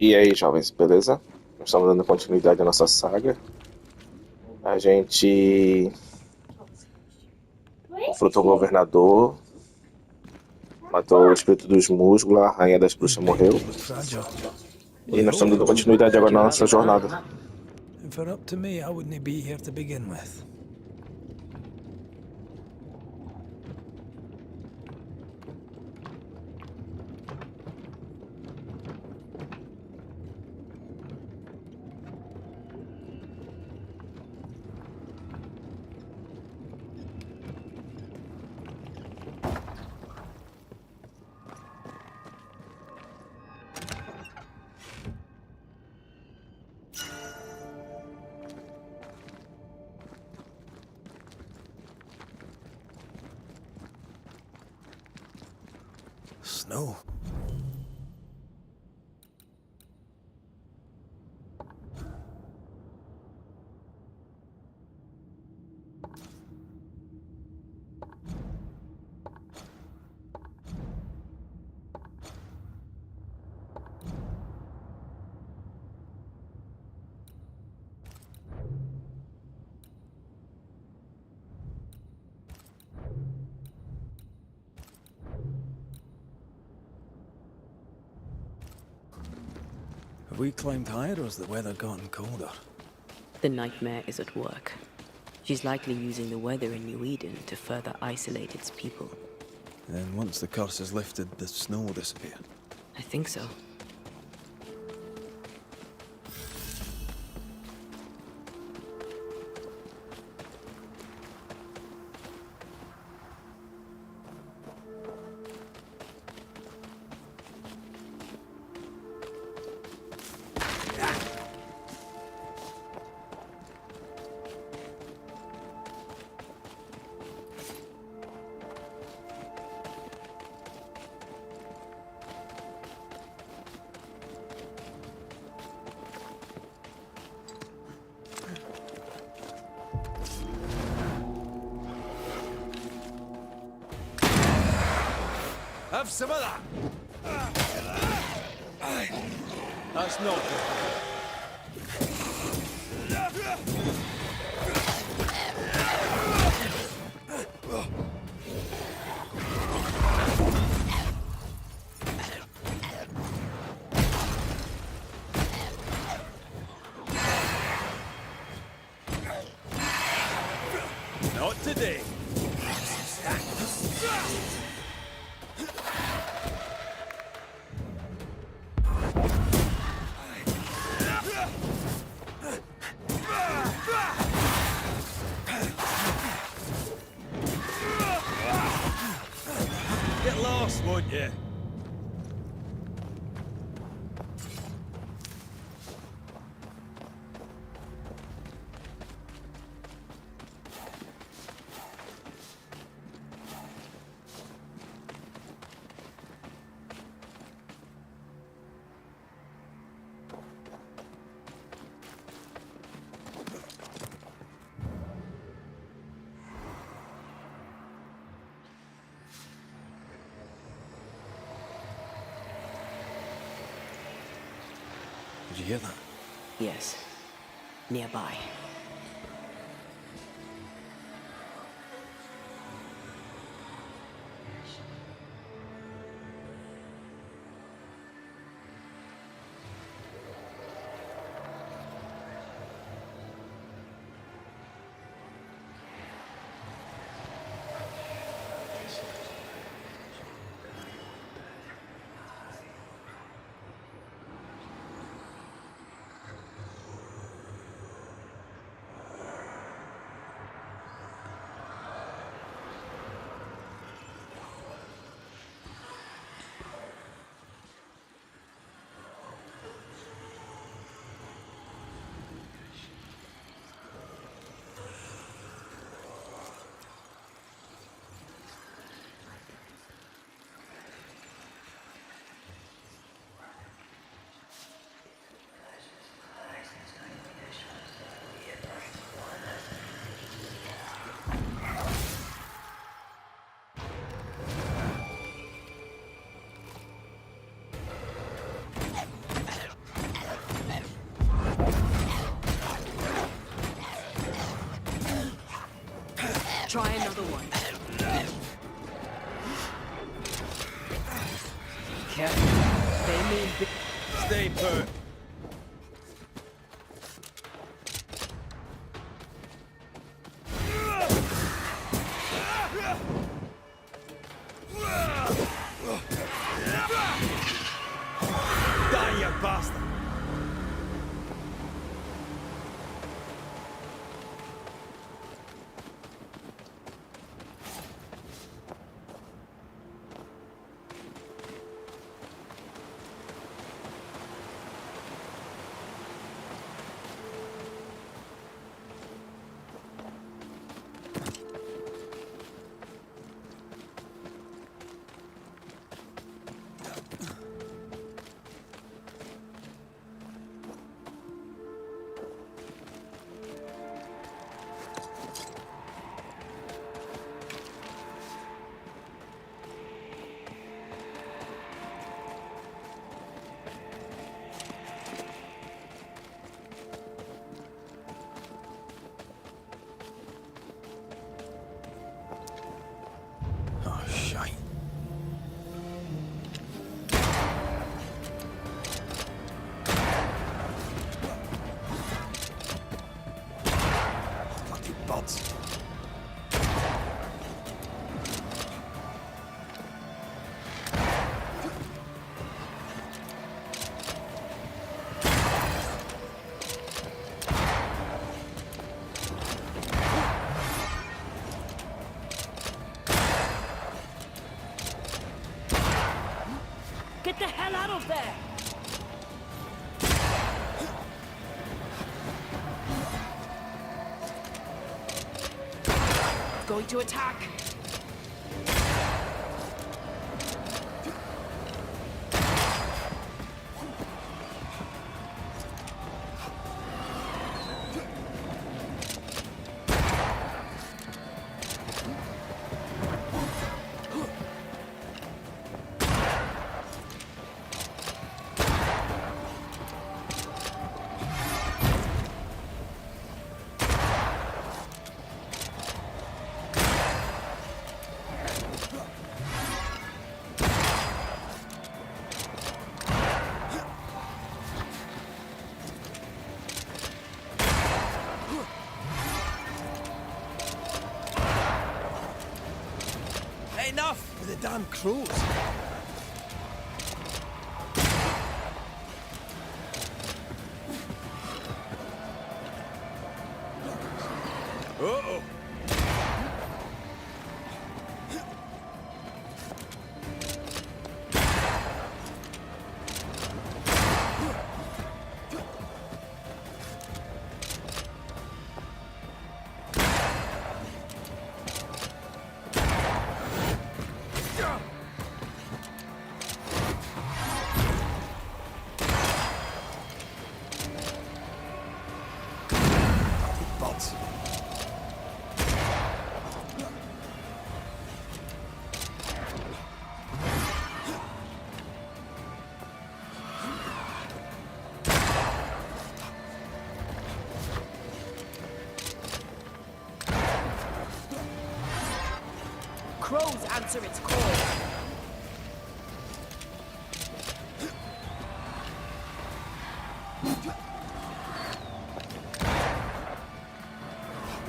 E aí, jovens, beleza? Estamos dando continuidade à nossa saga. A gente confrontou o governador, matou o espírito dos musgos, a rainha das These bruxas morreu. bangers look fragile. E You nós estamos hope. dando continuidade agora na nossa jornada. If it up to me, I wouldn't be here to begin with. Snow. Have we climbed higher or has the weather gotten colder? The nightmare is at work. She's likely using the weather in New Eden to further isolate its people. Then once the curse is lifted, the snow will disappear. I think so. Have some of that! That's not good. Not today. Get lost, won't you? Did you hear that? Yes. Nearby. Try another one. Careful. They mean Stay put. Die, you bastard! Oh, shite. Bloody buds. Get the hell out of there! Going to attack! Enough with the damn crows. Uh-oh. Buds. Crows answer its call.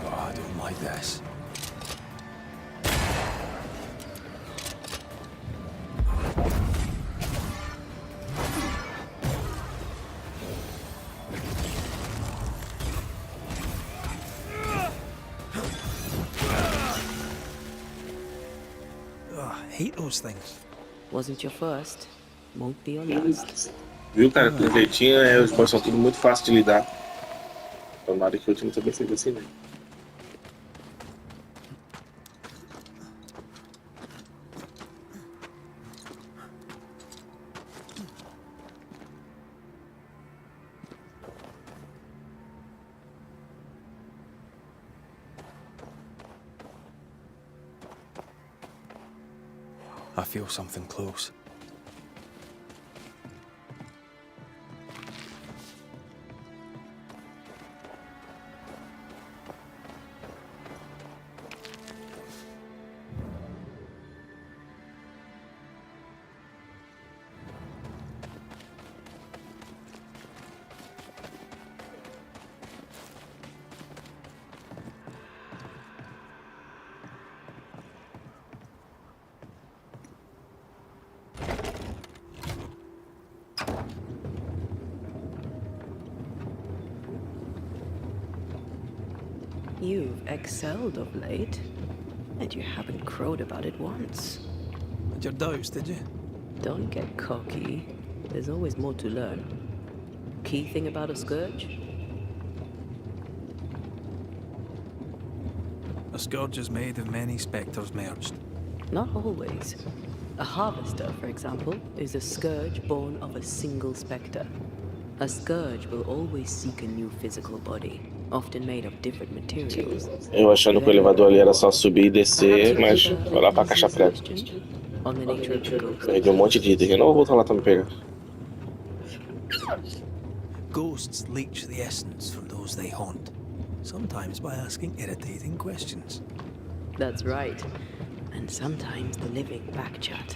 Oh, I don't like this. Oh, I hate those things. Wasn't your first. Won't be your last. Viu, cara? Com jeitinho, os boss são tudo muito fácil de lidar. Tomara que o último também seja assim, né? I feel something close. You've excelled of late, and you haven't crowed about it once. Had your doubts, did you? Don't get cocky. There's always more to learn. Key thing about a scourge? A scourge is made of many spectres merged. Not always. A harvester, for example, is a scourge born of a single spectre. A scourge will always seek a new physical body, often made of different materials. Eu achando que o elevador ali era só subir e Perhaps descer, you mas prefer foi lá an pra caixa easier preta. question on the nature of the ghost? Perdi um monte de item. Eu não vou voltar lá pra me pegar. Ghosts leech the essence from those they haunt, sometimes by asking irritating questions. That's right. And sometimes the living backchat.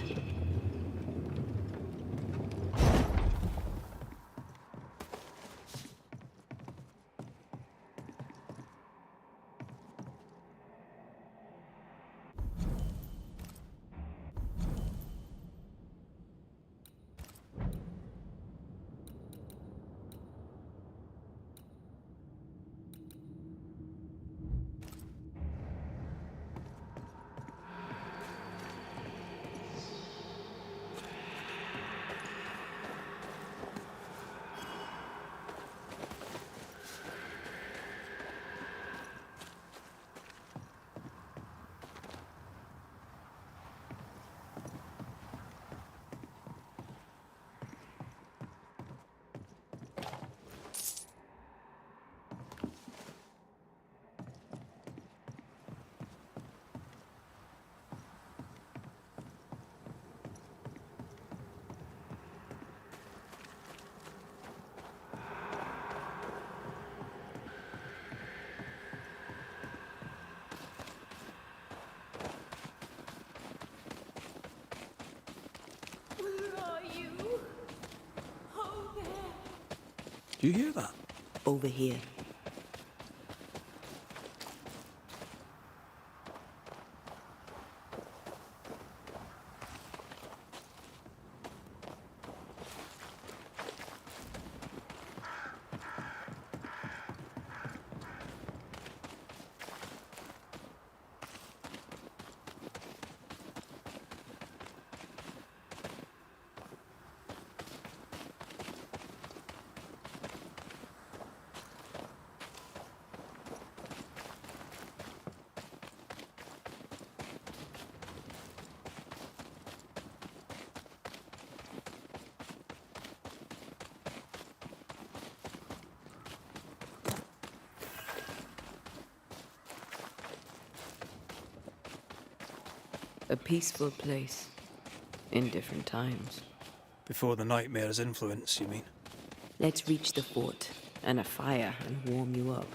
Do you hear that? Over here. A peaceful place. In different times. Before the nightmare's influence, you mean? Let's reach the fort and a fire and warm you up.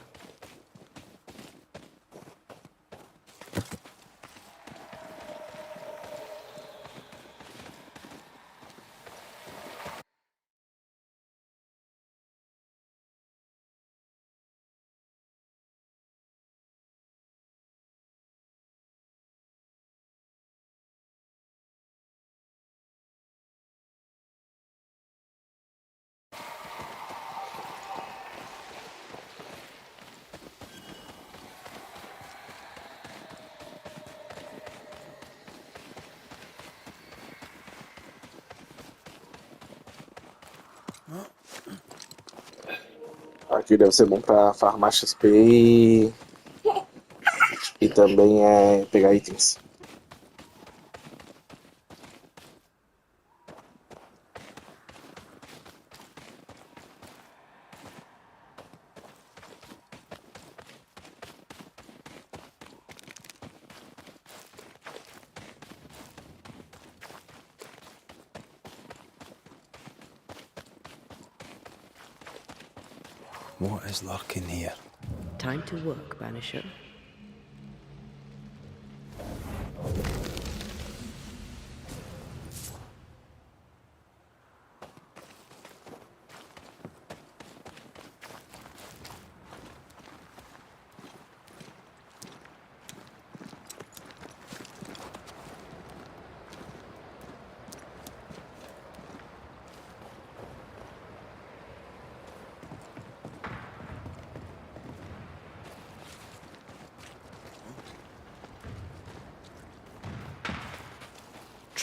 Aqui deve ser bom pra farmar XP e também pegar itens. What is lurking here? Time to work, Banisher.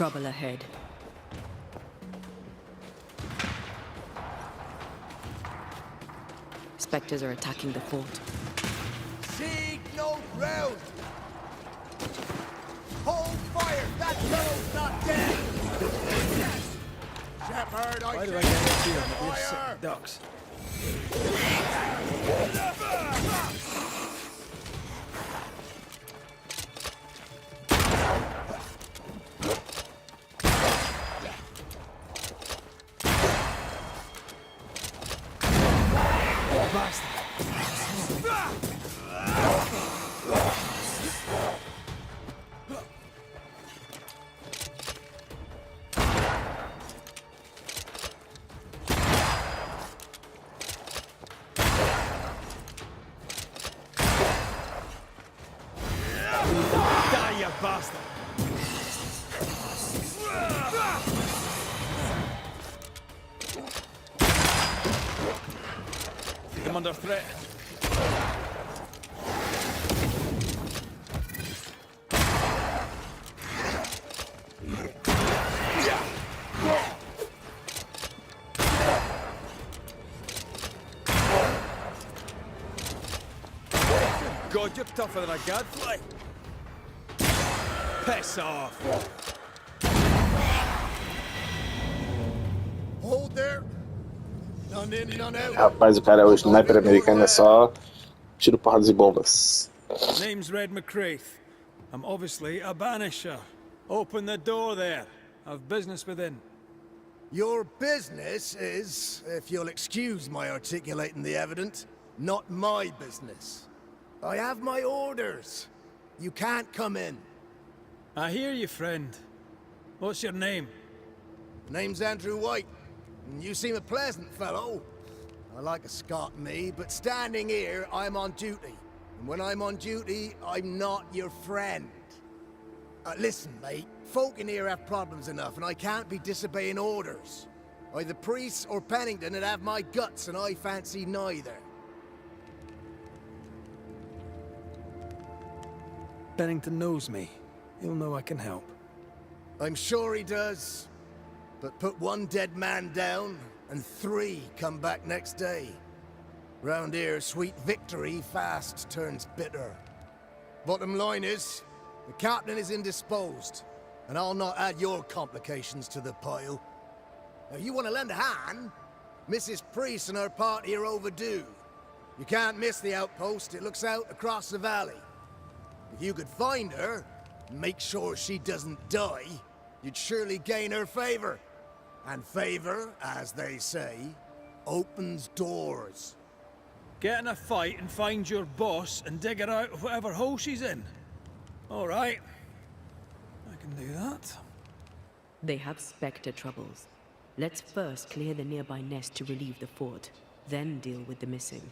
Trouble ahead. Spectres are attacking the fort. Sieg no ground! Hold fire! That fellow's not dead! Shepherd, Why do I get a feeling that we're sitting ducks? Die, you bastard! I'm under threat. God, you're tougher than a gadfly. Piss off. hold there! None in, none out! Rapaz, o cara, o sniper americano é só tiro, porradas e bombas. Name's Red McCraith. I'm obviously a Banisher. Open the door there. I've business within. Your business is, if you'll excuse my articulating the evident, not my business. I have my orders. You can't come in. I hear you, friend. What's your name? Name's Andrew White, and you seem a pleasant fellow. I like a Scot, me, but standing here, I'm on duty. And when I'm on duty, I'm not your friend. Listen, mate, folk in here have problems enough, and I can't be disobeying orders. Either priests or Pennington would have my guts, and I fancy neither. Bennington knows me. He'll know I can help. I'm sure he does. But put one dead man down, and 3 come back next day. Round here, sweet victory fast turns bitter. Bottom line is, the captain is indisposed, and I'll not add your complications to the pile. Now, you want to lend a hand? Mrs. Priest and her party are overdue. You can't miss the outpost. It looks out across the valley. If you could find her, and make sure she doesn't die, you'd surely gain her favor. And favor, as they say, opens doors. Get in a fight and find your boss and dig her out of whatever hole she's in. All right. I can do that. They have Spectre troubles. Let's first clear the nearby nest to relieve the fort, then deal with the missing.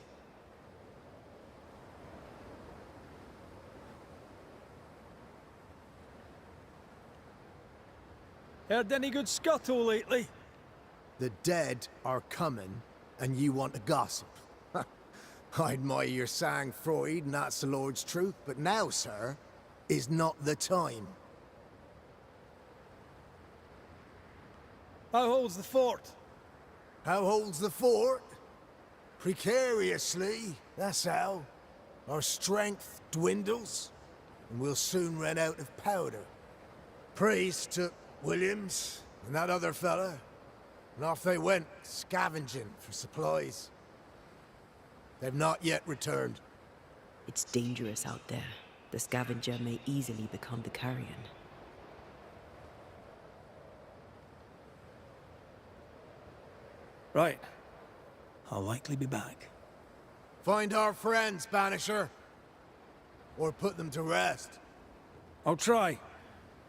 Heard any good scuttle lately? The dead are coming, and you want to gossip. I admire your sang-froid, and that's the Lord's truth, but now, sir, is not the time. How holds the fort? How holds the fort? Precariously, that's how. Our strength dwindles, and we'll soon run out of powder. Priest took Williams and that other fella, and off they went, scavenging for supplies. They've not yet returned. It's dangerous out there. The scavenger may easily become the carrion. Right. I'll likely be back. Find our friends, Banisher. Or put them to rest. I'll try.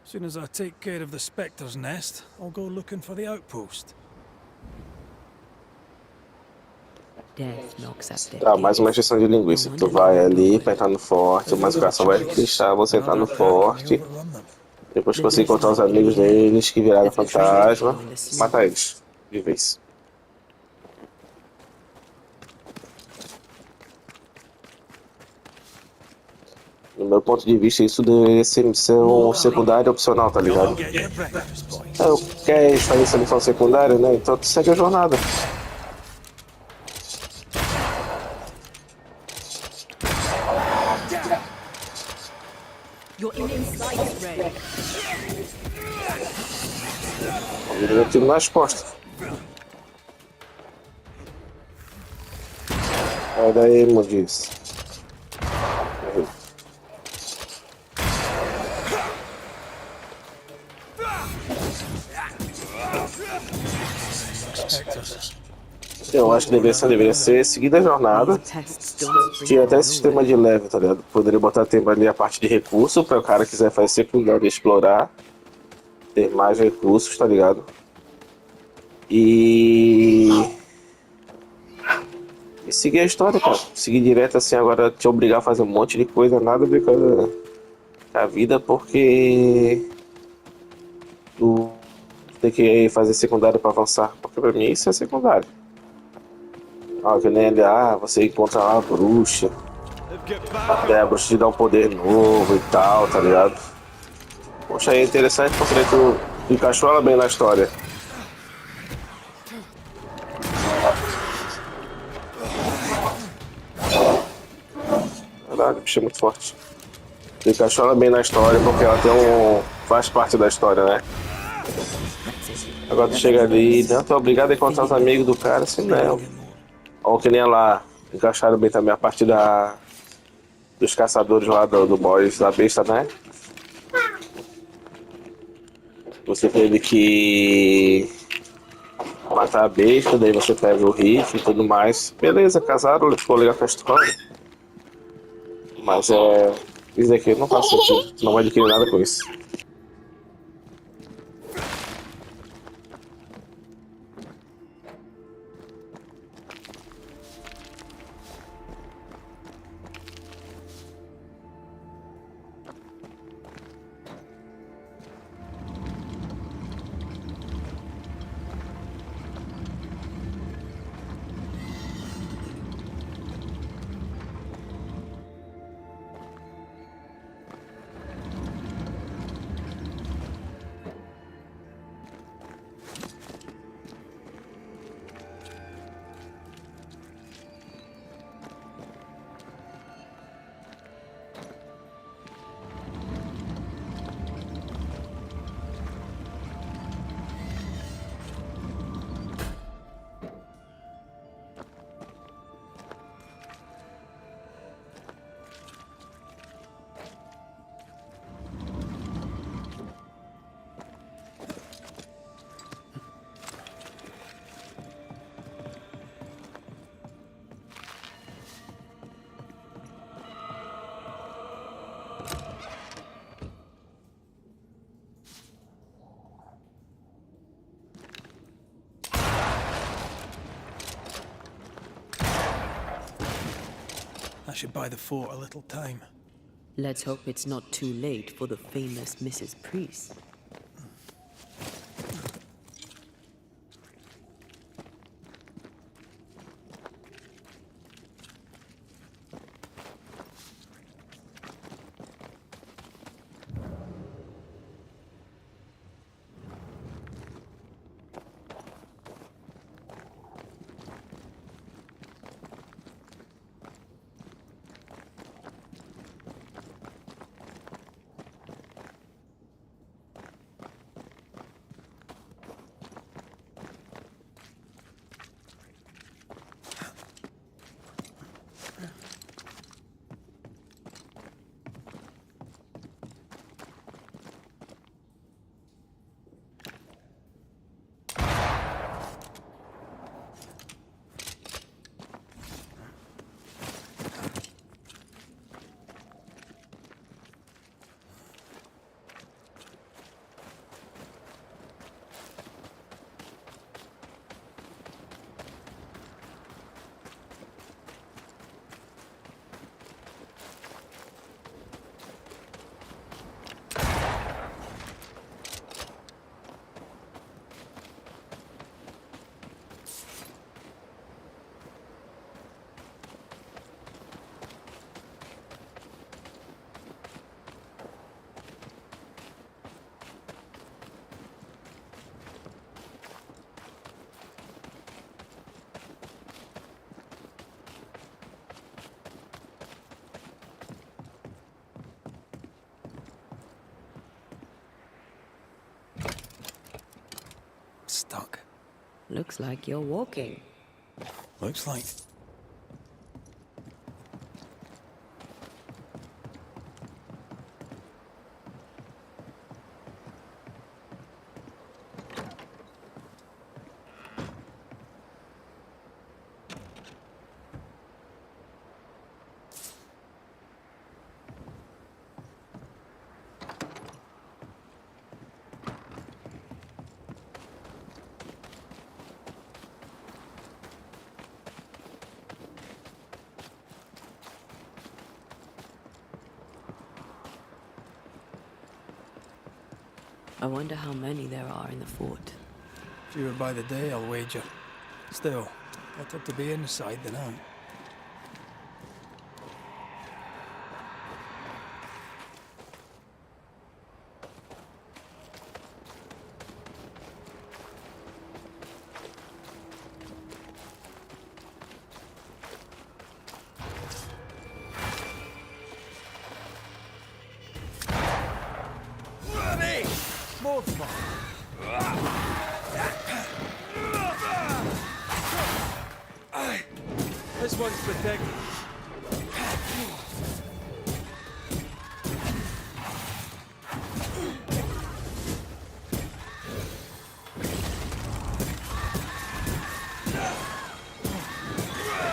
Soon as I take care of the Spectre's nest, I'll go looking for the outpost. Death knocks at their Tá, mais uma injeção de linguiça. Tu vai ali pra entrar no forte, mas o coração vai deixar você entrar no forte. Depois que você encontrar os amigos deles que viraram fantasma, matar eles de vez. Do meu ponto de vista, isso deveria ser missão secundária opcional, tá Go ligado? and get your breakfast, boys. É, quer fazer essa missão secundária, né? Então tu segue a jornada. You're in sight, Ray. Me deu tiro nas costas. Sai daí, Mudis. Expect us. Eu acho que deveria ser seguida a jornada. These tests don't spring Tinha até from sistema de nowhere. level, tá ligado? Poderia botar tempo ali a parte de recurso para o cara quiser fazer secundário e explorar. Ter mais recursos, tá ligado? E. E seguir a história, cara. Seguir direto assim, agora te obrigar a fazer um monte de coisa, nada a ver com a vida, porque. Tu tem que fazer secundário para avançar. Porque pra mim isso é secundário. Ah, que nem ele, você encontra lá a bruxa. Get back Daí a up. bruxa te dá um poder novo e tal, tá ligado? Poxa, é interessante porque tu encaixou ela bem na história. Verdade, o bicho é muito forte. Tu encaixou ela bem na história porque ela tem um. Faz parte da história, né? Agora tu chega ali, não, tu é obrigado a encontrar os amigos do cara, assim não. Ou que nem lá, encaixaram bem também a parte dos caçadores lá do boss da besta, né? Você teve que matar a besta, daí você pega o rifle e tudo mais. Beleza, casaram, ficou legal com a história. Mas isso aqui não faz sentido. Não vai adquirir nada com isso. That should buy the fort a little time. Let's hope it's not too late for the famous Mrs. Priest. duck. Looks like you're walking. Looks like. I wonder how many there are in the fort. Fewer by the day, I'll wager. Still, better to be inside than out. More fun. This one's protected.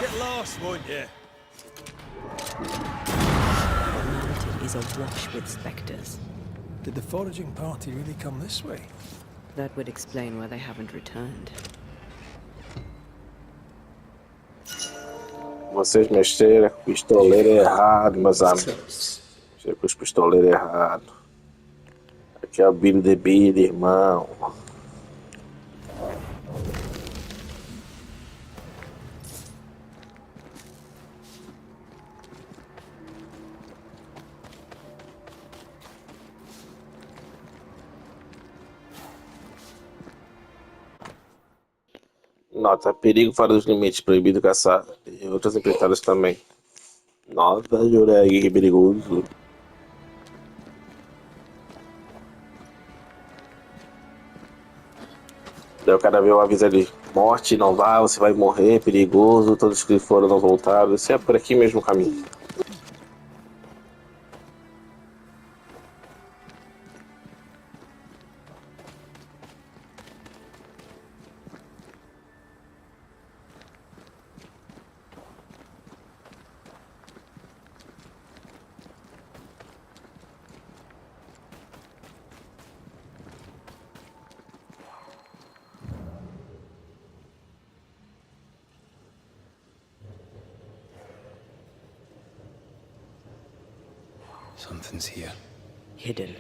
Get lost, won't you? The mountain is awash with specters. Did the foraging party really come this way? That would explain why they haven't returned. Vocês mexeram com o pistoleiro errado, meus amigos. Mexeram com os pistoleiros errados. Aqui é o Billy de Billy, irmão. Nota, perigo fora dos limites, proibido caçar. E outras empreitadas também. Nota, Jureg, que perigoso. Daí o cara vê o aviso ali, morte, não vá, você vai morrer, perigoso, todos que foram não voltaram. Isso é por aqui mesmo o caminho. Something's here. Hidden.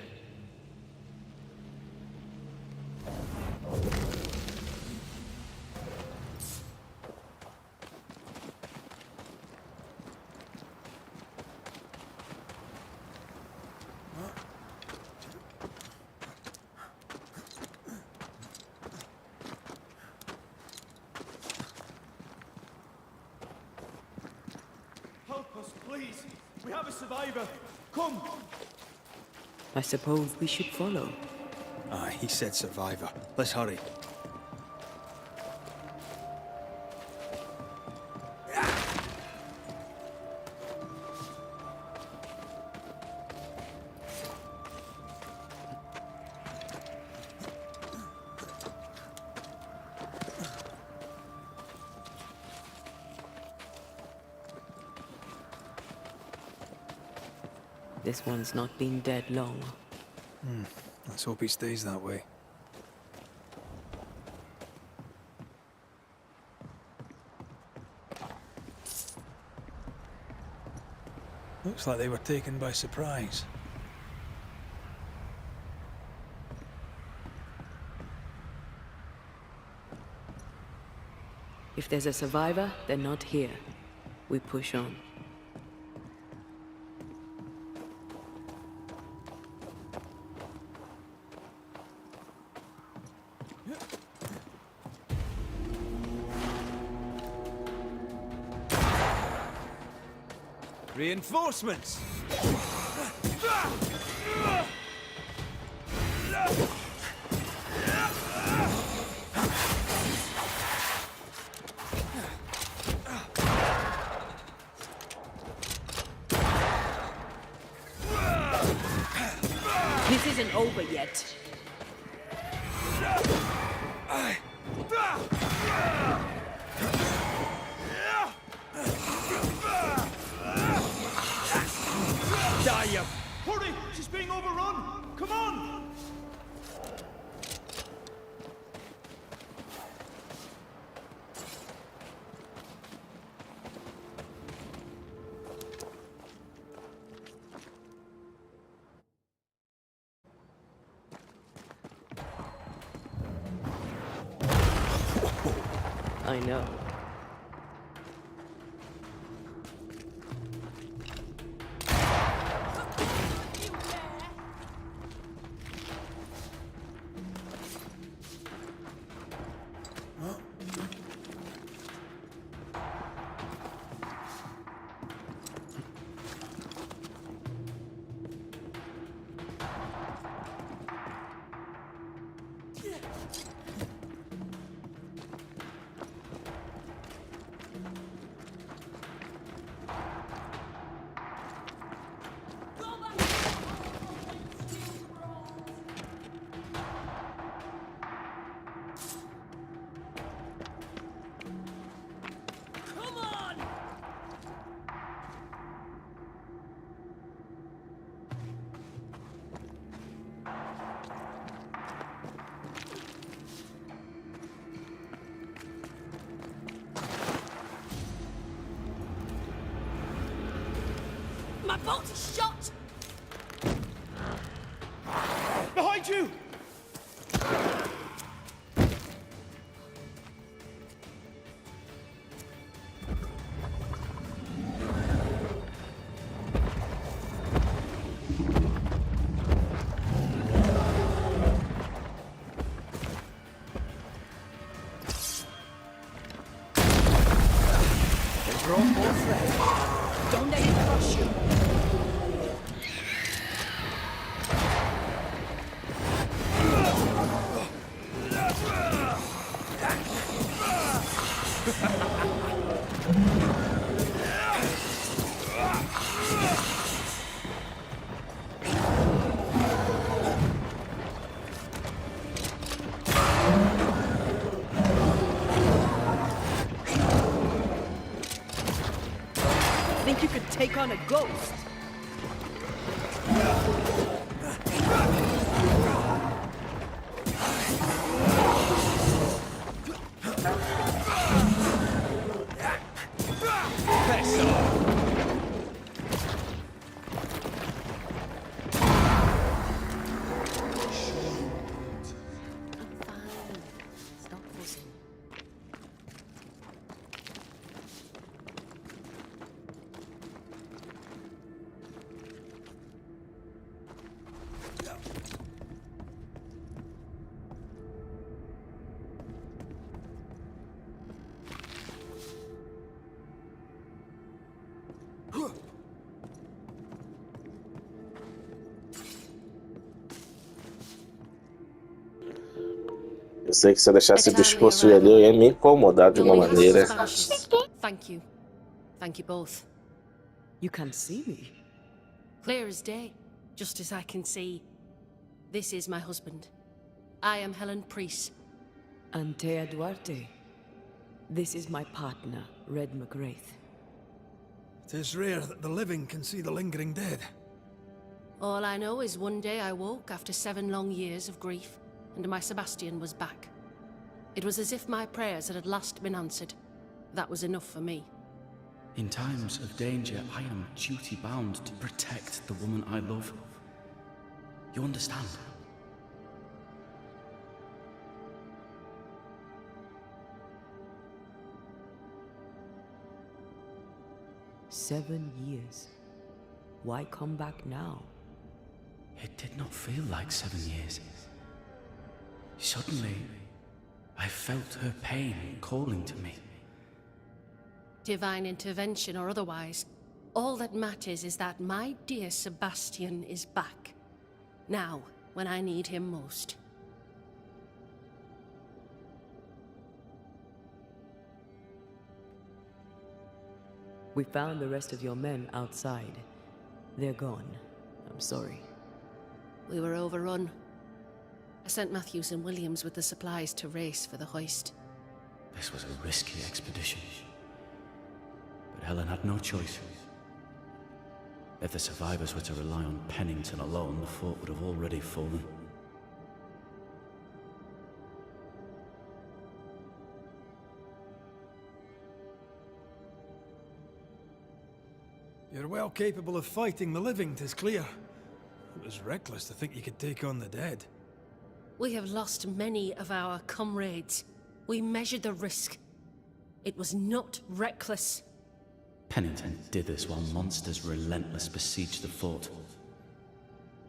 Help us, please. We have a survivor. Come. I suppose we should follow. Aye, he said survivor. Let's hurry. This one's not been dead long. Let's hope he stays that way. Looks like they were taken by surprise. If there's a survivor, they're not here. We push on. Reinforcements! over yet. Die, you... Hurry! She's being overrun! Come on! I know. My bolt is shot! Behind you! Don't let it crush you! Think you could take on a ghost? Stop fussing. Eu sei que se eu deixasse o discurso ali, eu ia me incomodar de uma Only has maneira. its Banishers. Thank you. Thank you both. You can't see me. Clear as day, just as I can see. This is my husband. I am Helen Priest. Antea Duarte. This is my partner, Red McGrath. 'Tis rare that the living can see the lingering dead. All I know is one day I woke after 7 long years of grief, and my Sebastian was back. It was as if my prayers had at last been answered. That was enough for me. In times of danger, I am duty-bound to protect the woman I love. You understand? "7 years. Why come back now?" It did not feel like 7 years. Suddenly, I felt her pain calling to me. Divine intervention or otherwise, all that matters is that my dear Sebastian is back. Now, when I need him most. We found the rest of your men outside. They're gone. I'm sorry. We were overrun. I sent Matthews and Williams with the supplies to race for the hoist. This was a risky expedition. But Helen had no choice. If the survivors were to rely on Pennington alone, the fort would have already fallen. You're well capable of fighting the living, 'tis clear. It was reckless to think you could take on the dead. We have lost many of our comrades. We measured the risk. It was not reckless. Pennington did this while monsters relentless besieged the fort.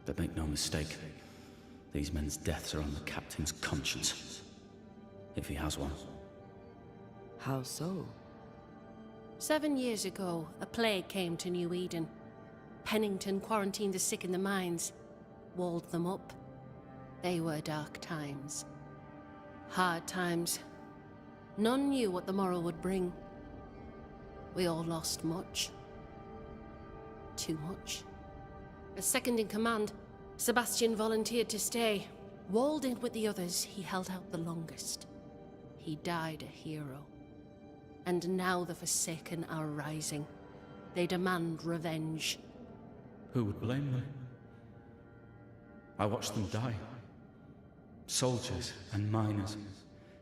But make no mistake, these men's deaths are on the captain's conscience. If he has one. How so? 7 years ago, a plague came to New Eden. Pennington quarantined the sick in the mines, walled them up. They were dark times. Hard times. None knew what the morrow would bring. We all lost much. Too much. As second in command, Sebastian volunteered to stay. Walled in with the others, he held out the longest. He died a hero. And now the Forsaken are rising. They demand revenge. Who would blame them? I watched them die. Soldiers and miners,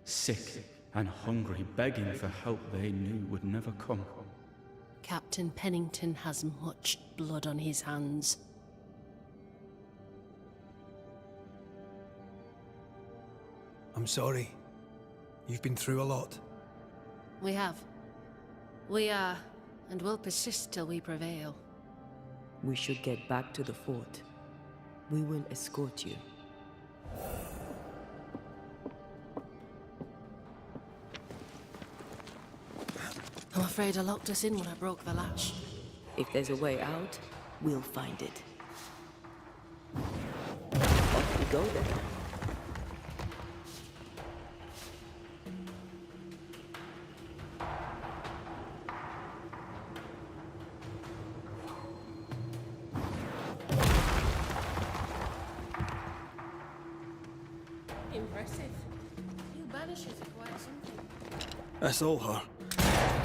sick and hungry, begging for help they knew would never come. Captain Pennington has much blood on his hands. I'm sorry. You've been through a lot. We have. We are, and will persist till we prevail. We should get back to the fort. We will escort you. I'm afraid I locked us in when I broke the latch. If there's a way out, we'll find it. Off we go then. Impressive. You Banishers are quite something. That's all her.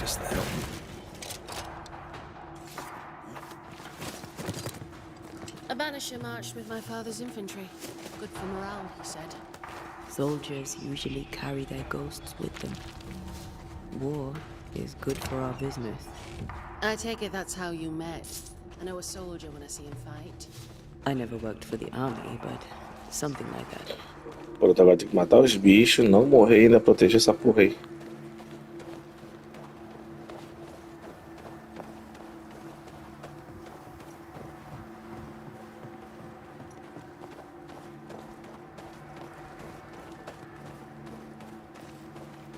Just there. A Banisher marched with my father's infantry. Good for morale, he said. Soldiers usually carry their ghosts with them. War is good for our business. I take it that's how you met. I know a soldier when I see him fight. I never worked for the army, but something like that. Pronto, agora tem que matar os bichos, não morrer e ainda proteger essa porra aí.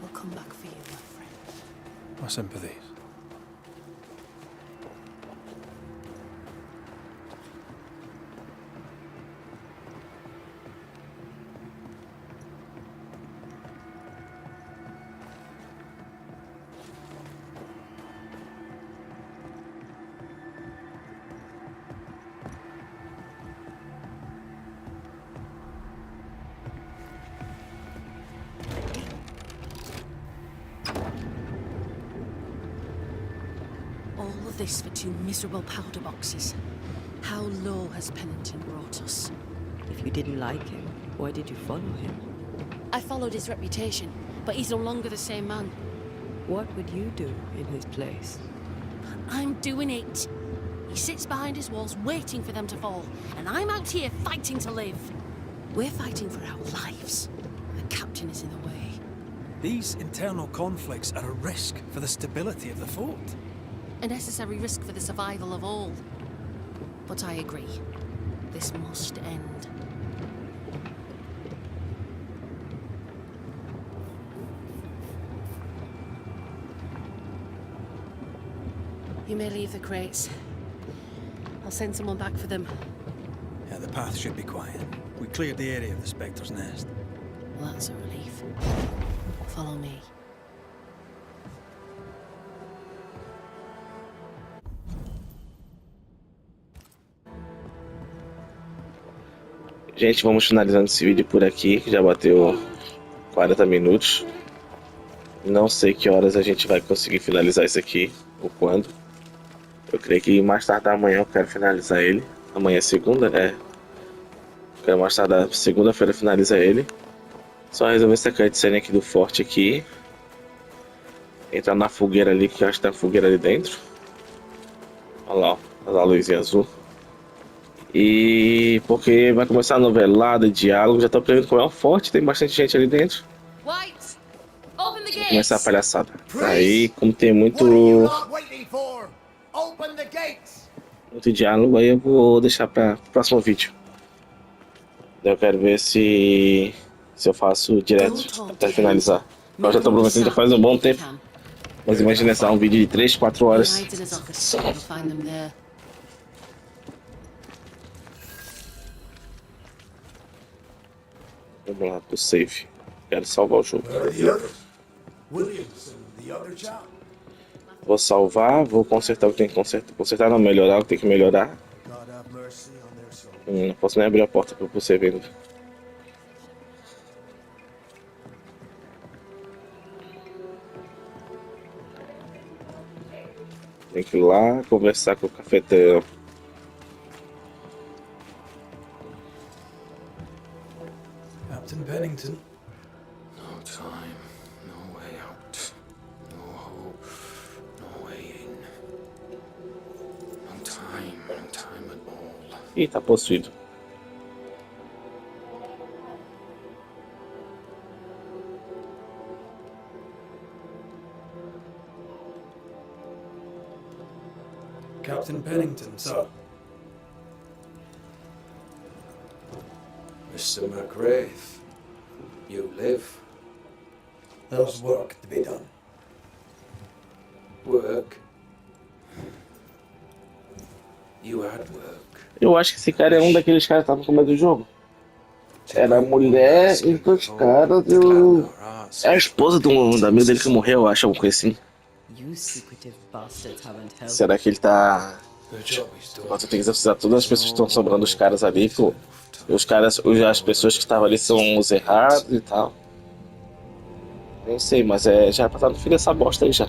We'll come back for you, my friend. My sympathies. All of this for 2 miserable powder boxes. How low has Pennington brought us? If you didn't like him, why did you follow him? I followed his reputation, but he's no longer the same man. What would you do in his place? I'm doing it. He sits behind his walls waiting for them to fall, and I'm out here fighting to live. We're fighting for our lives. The captain is in the way. These internal conflicts are a risk for the stability of the fort. A necessary risk for the survival of all. But I agree. This must end. You may leave the crates. I'll send someone back for them. Yeah, the path should be quiet. We cleared the area of the Spectre's nest. Well, that's a relief. Follow me. Gente, vamos finalizando esse vídeo por aqui, que já bateu 40 minutos. Não sei que horas a gente vai conseguir finalizar isso aqui, ou quando. Eu creio que mais tarde da manhã eu quero finalizar ele. Amanhã é segunda, né? Quero mais tarde, segunda-feira finalizar ele. Só resolver essa cutscene aqui do forte aqui. Entrar na fogueira ali, que eu acho que tem uma fogueira ali dentro. Olha lá, ó, a luzinha azul. E porque vai começar a novelada, diálogo, já tô prevendo qual é o forte, tem bastante gente ali dentro. White, open the Vai começar a gates! palhaçada. Aí, como tem What are you lot waiting for? Open the gates! muito diálogo, aí eu vou deixar para o próximo vídeo. Eu quero ver se eu faço direto Don't talk to até him. finalizar. Eu Make já tô him prometendo já understand faz um bom if you tempo. can. Mas imagina essa, um vídeo de 3, 4 He horas. hides in his office. You'll find them there. Vamos lá, pro save. Quero salvar o jogo. Where are the others? Williams and the other chap? Vou salvar, vou consertar o que tem que consertar. Consertar não, melhorar o que tem que melhorar. God have mercy on their souls. Não posso nem abrir a porta pra você ver. Tem que ir lá conversar com o cafeteiro. Captain Pennington. No time, no way out. No hope, no way in. No time at all. Ih, tá possuído. Captain Pennington, sir. Mr. McGrath, you live. There's work to be done. Work. You had work. Eu acho que esse cara é um daqueles caras que estavam com medo do jogo. Era a mulher e os caras e o... É a esposa do amigo dele que morreu, eu acho, alguma coisa assim. You secretive bastards haven't helped. Será que ele tá... The job is done. Nossa, tem que exorcizar todas as pessoas que estão sobrando os caras ali, pô. E os caras, as pessoas que estavam ali são os errados e tal. Nem sei, mas já tá no fim dessa bosta aí já.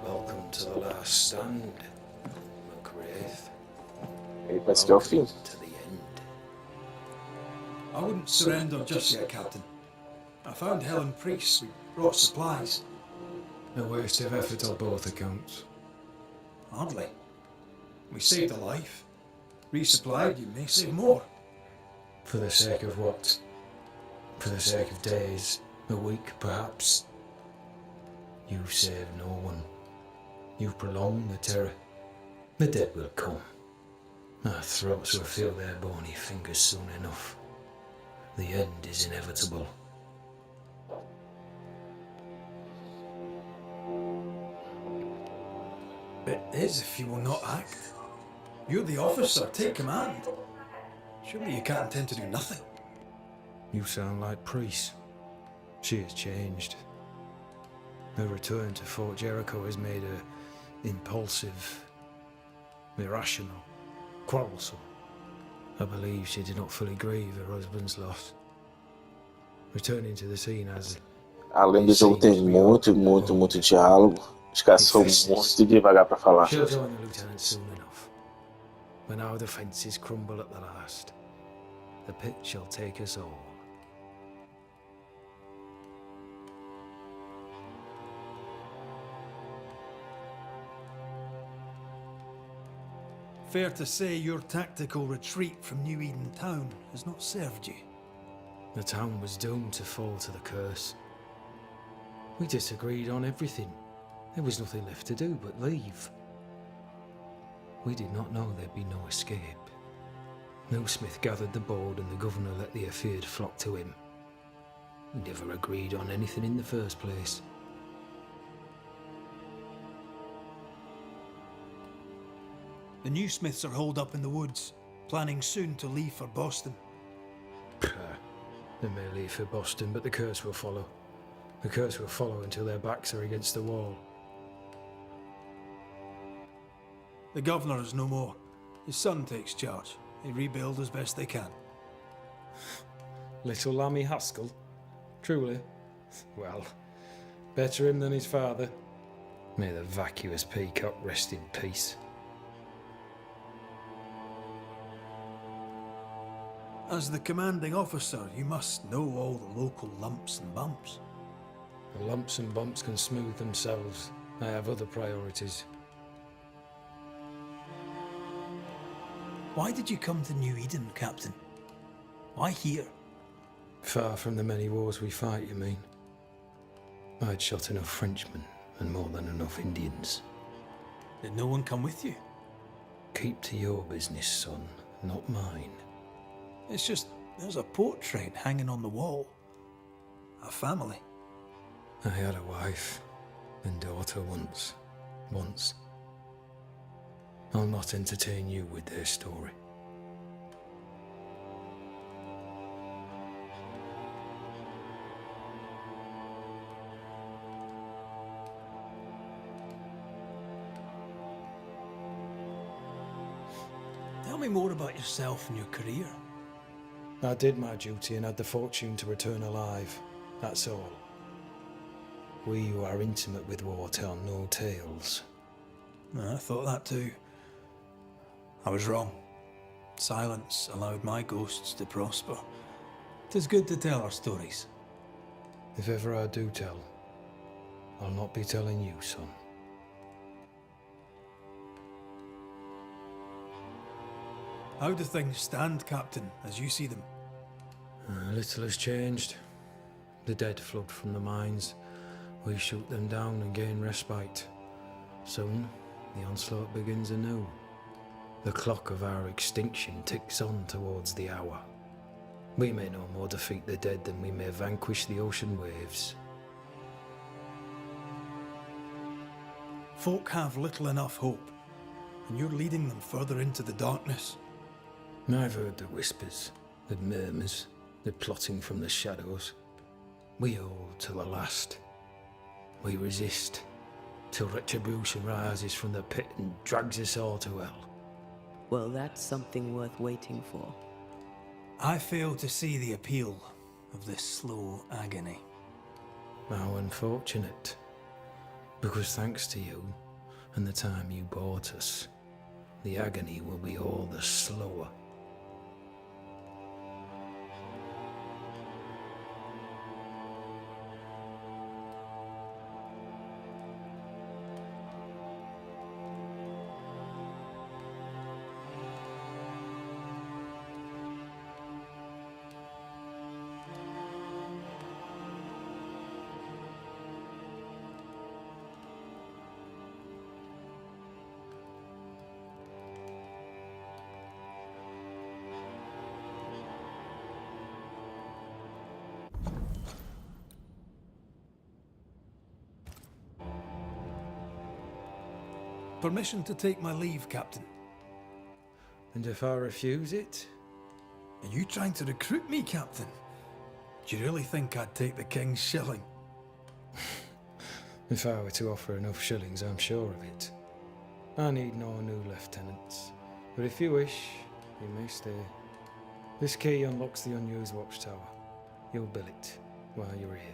Welcome to the last stand, McGrath. Ele parece que é o fim. To the end. I wouldn't surrender just yet, Captain. I found Helen Priest. We brought supplies. A waste of effort on both accounts. Hardly. We saved a life. Resupplied, you may save more. For the sake of what? For the sake of days, a week perhaps. You've saved no one. You've prolonged the terror. The dead will come. Our throats will feel their bony fingers soon enough. The end is inevitable. It is if you will not act. You're the officer, take command. Surely you can't intend to do nothing. You sound like Priest. She has changed. Her return to Fort Jericho has made her impulsive, irrational, quarrelsome. I believe she did not fully grieve her husband's loss. Returning to the scene as... Além do jogo ter muito diálogo, os caras são muito devagar pra falar. She'll join the lieutenant soon enough. When our defences crumble at the last, the pit shall take us all. Fair to say your tactical retreat from New Eden Town has not served you. The town was doomed to fall to the curse. We disagreed on everything. There was nothing left to do but leave. We did not know there'd be no escape. Smith gathered the board and the governor let the affair flock to him. We never agreed on anything in the first place. The new Smiths are holed up in the woods, planning soon to leave for Boston. They may leave for Boston, but the curse will follow. The curse will follow until their backs are against the wall. The governor is no more. His son takes charge. They rebuild as best they can. Little Lammy Haskell? Truly? Well, better him than his father. May the vacuous peacock rest in peace. As the commanding officer, you must know all the local lumps and bumps. The lumps and bumps can smooth themselves. I have other priorities. Why did you come to New Eden, Captain? Why here? Far from the many wars we fight, you mean? I'd shot enough Frenchmen and more than enough Indians. Did no one come with you? Keep to your business, son, not mine. It's just, there's a portrait hanging on the wall. A family. I had a wife and daughter once. I'll not entertain you with their story. Tell me more about yourself and your career. I did my duty and had the fortune to return alive. That's all. We who are intimate with war tell no tales. I thought that too. I was wrong. Silence allowed my ghosts to prosper. 'Tis good to tell our stories. If ever I do tell, I'll not be telling you, son. How do things stand, Captain, as you see them? Little has changed. The dead flood from the mines. We shoot them down and gain respite. Soon, the onslaught begins anew. The clock of our extinction ticks on towards the hour. We may no more defeat the dead than we may vanquish the ocean waves. Folk have little enough hope, and you're leading them further into the darkness. I've heard the whispers, the murmurs, the plotting from the shadows. We hold to the last. We resist, till retribution rises from the pit and drags us all to hell. Well, that's something worth waiting for. I fail to see the appeal of this slow agony. How unfortunate. Because thanks to you, and the time you bought us, the agony will be all the slower. Permission to take my leave, Captain. And if I refuse it? Are you trying to recruit me, Captain? Do you really think I'd take the King's shilling? If I were to offer enough shillings, I'm sure of it. I need no new lieutenants. But if you wish, you may stay. This key unlocks the unused watchtower. You'll bill it while you're here.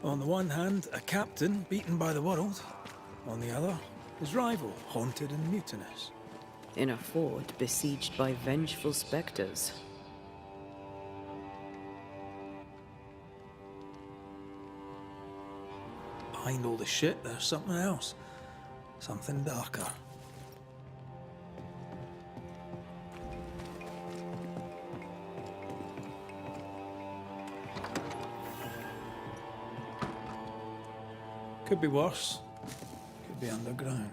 On the one hand, a captain beaten by the world. On the other, his rival, haunted and mutinous. In a fort besieged by vengeful specters. Behind all the shit, there's something else. Something darker. Could be worse. Could be underground.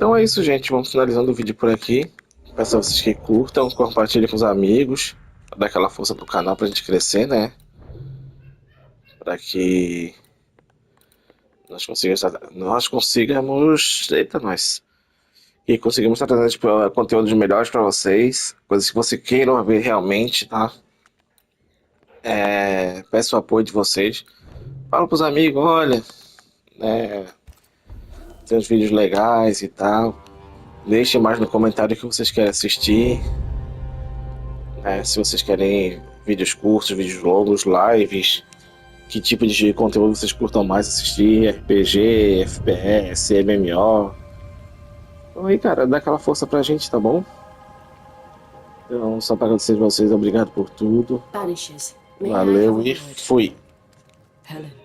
Então é isso, gente. Vamos finalizando o vídeo por aqui. Peço a vocês que curtam, compartilhem com os amigos, pra dar aquela força pro canal pra gente crescer, né? Para que nós consigamos. Eita, nós. E conseguimos trazer tipo, conteúdos melhores para vocês, coisas que você queiram ver realmente, tá? Peço o apoio de vocês. Fala pros amigos, olha, né, tem uns vídeos legais e tal. Deixem mais no comentário o que vocês querem assistir. Né? Se vocês querem vídeos curtos, vídeos longos, lives, que tipo de conteúdo vocês curtam mais assistir, RPG, FPS, MMO. Então aí, cara, dá aquela força pra gente, tá bom? Então, só para agradecer a vocês, obrigado por tudo. Banishers, may I have Valeu a e word? fui. Helen.